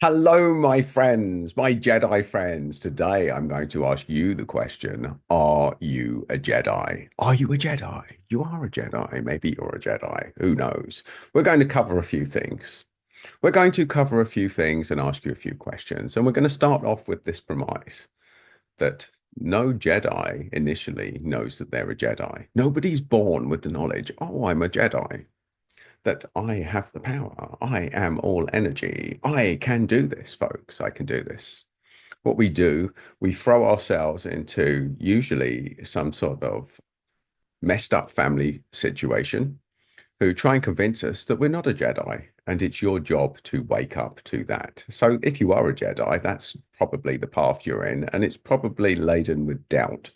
Hello, my friends, my Jedi friends. Today I'm going to ask you the question, are you a Jedi? Are you a Jedi? You are a Jedi. Maybe you're a Jedi. Who knows? We're going to cover a few things. We're going to cover a few things and ask you a few questions. And we're going to start off with this premise that no Jedi initially knows that they're a Jedi. Nobody's born with the knowledge, oh, I'm a Jedi, that I have the power. I am all energy. I can do this, folks. I can do this. What we do, we throw ourselves into usually some sort of messed up family situation who try and convince us that we're not a Jedi. And it's your job to wake up to that. So if you are a Jedi, that's probably the path you're in, and it's probably laden with doubt.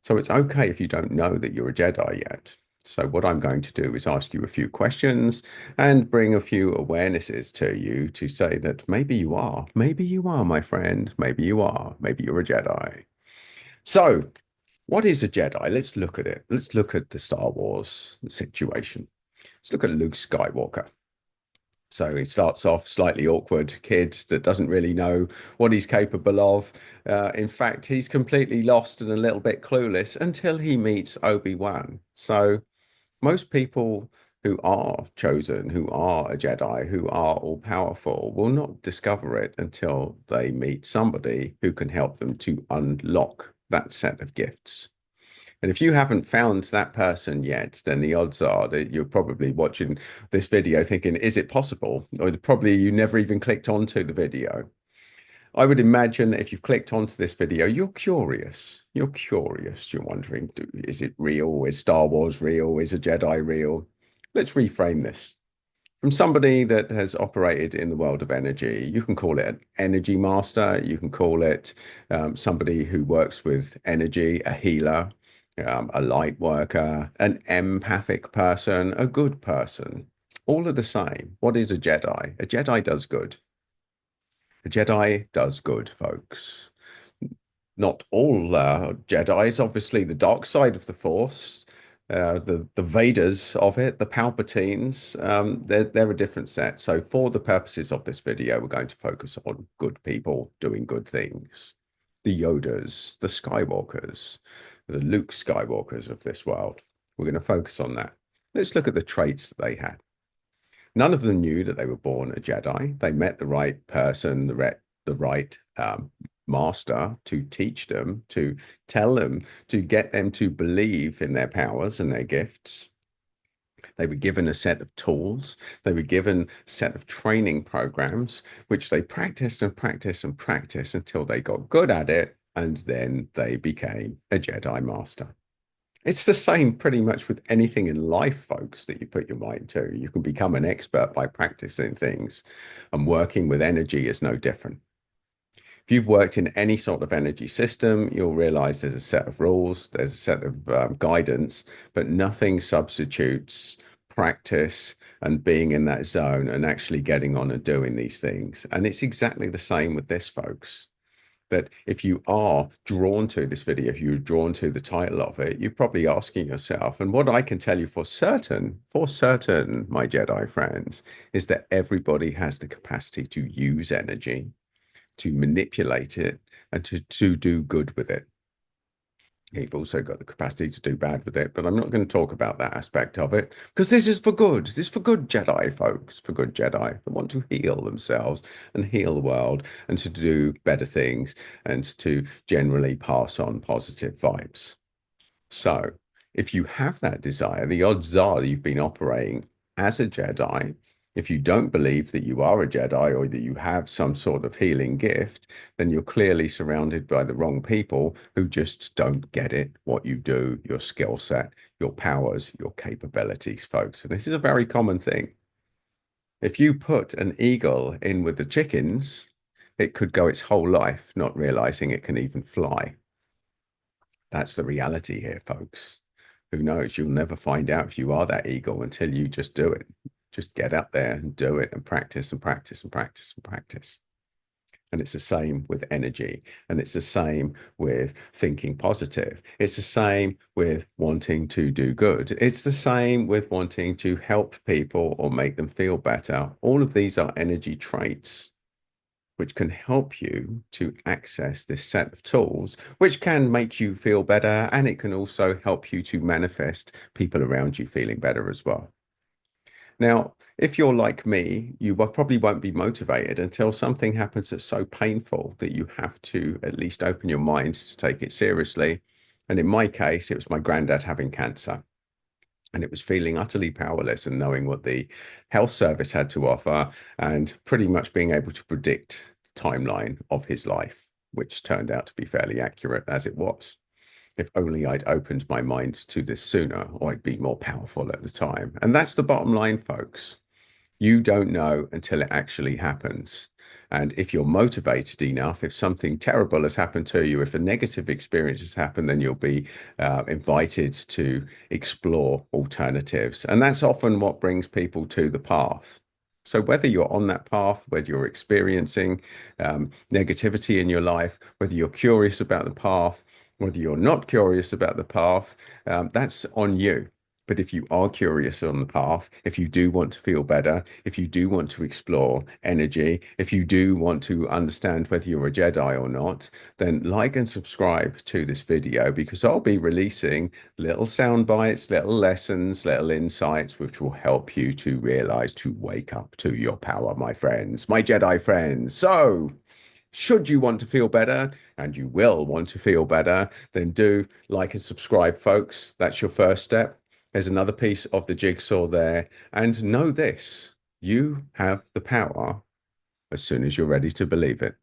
So it's okay if you don't know that you're a Jedi yet. So what I'm going to do is ask you a few questions and bring a few awarenesses to you to say that maybe you are, my friend, maybe you are, maybe you're a Jedi. So what is a Jedi? Let's look at it. Let's look at the Star Wars situation. Let's look at Luke Skywalker. So he starts off slightly awkward kid that doesn't really know what he's capable of. In fact, he's completely lost and a little bit clueless until he meets Obi-Wan. So most people who are chosen, who are a Jedi, who are all powerful, will not discover it until they meet somebody who can help them to unlock that set of gifts. And if you haven't found that person yet, then the odds are that you're probably watching this video thinking, is it possible? Or probably you never even clicked onto the video. I would imagine that if you've clicked onto this video, you're curious. You're curious. You're wondering, is it real? Is Star Wars real? Is a Jedi real? Let's reframe this. From somebody that has operated in the world of energy, you can call it an energy master. You can call it somebody who works with energy, a healer, a light worker, an empathic person, a good person. All are the same. What is a Jedi? A Jedi does good. A Jedi does good, folks. Not all Jedis, obviously, the dark side of the Force, the Vaders of it, the Palpatines, they're a different set. So, for the purposes of this video, we're going to focus on good people doing good things. The Yodas, the Skywalkers, the Luke Skywalkers of this world. We're going to focus on that. Let's look at the traits that they had. None of them knew that they were born a Jedi. They met the right person, the right master to teach them, to tell them, to get them to believe in their powers and their gifts. They were given a set of tools. They were given a set of training programs, which they practiced and practiced and practiced until they got good at it. And then they became a Jedi Master. It's the same pretty much with anything in life, folks, that you put your mind to. You can become an expert by practicing things, and working with energy is no different. If you've worked in any sort of energy system, you'll realize there's a set of rules, there's a set of guidance, but nothing substitutes practice and being in that zone and actually getting on and doing these things. And it's exactly the same with this, folks, that if you are drawn to this video, if you're drawn to the title of it, you're probably asking yourself, and what I can tell you for certain, my Jedi friends, is that everybody has the capacity to use energy, to manipulate it, and to do good with it. You've also got the capacity to do bad with it, but I'm not going to talk about that aspect of it because this is for good. This is for good Jedi, folks, for good Jedi that want to heal themselves and heal the world and to do better things and to generally pass on positive vibes. So, if you have that desire, the odds are that you've been operating as a Jedi. If you don't believe that you are a Jedi or that you have some sort of healing gift, then you're clearly surrounded by the wrong people who just don't get it, what you do, your skill set, your powers, your capabilities, folks. And this is a very common thing. If you put an eagle in with the chickens, it could go its whole life not realizing it can even fly. That's the reality here, folks. Who knows? You'll never find out if you are that eagle until you just do it. Just get up there and do it and practice and practice and practice and practice. And it's the same with energy. And it's the same with thinking positive. It's the same with wanting to do good. It's the same with wanting to help people or make them feel better. All of these are energy traits. which can help you to access this set of tools, which can make you feel better. And it can also help you to manifest people around you feeling better as well. Now, if you're like me, probably won't be motivated until something happens that's so painful that you have to at least open your mind to take it seriously. And in my case, it was my granddad having cancer. And it was feeling utterly powerless and knowing what the health service had to offer and pretty much being able to predict the timeline of his life, which turned out to be fairly accurate as it was. If only I'd opened my mind to this sooner, or I'd be more powerful at the time. And that's the bottom line, folks. You don't know until it actually happens. And if you're motivated enough, if something terrible has happened to you, if a negative experience has happened, then you'll be invited to explore alternatives. And that's often what brings people to the path. So whether you're on that path, whether you're experiencing negativity in your life, whether you're curious about the path, whether you're not curious about the path, that's on you. But if you are curious on the path, if you do want to feel better, if you do want to explore energy, if you do want to understand whether you're a Jedi or not, then like and subscribe to this video because I'll be releasing little sound bites, little lessons, little insights, which will help you to realize to wake up to your power, my friends, my Jedi friends. So, should you want to feel better, and you will want to feel better, then do like and subscribe, folks. That's your first step. There's another piece of the jigsaw there. And know this, you have the power as soon as you're ready to believe it.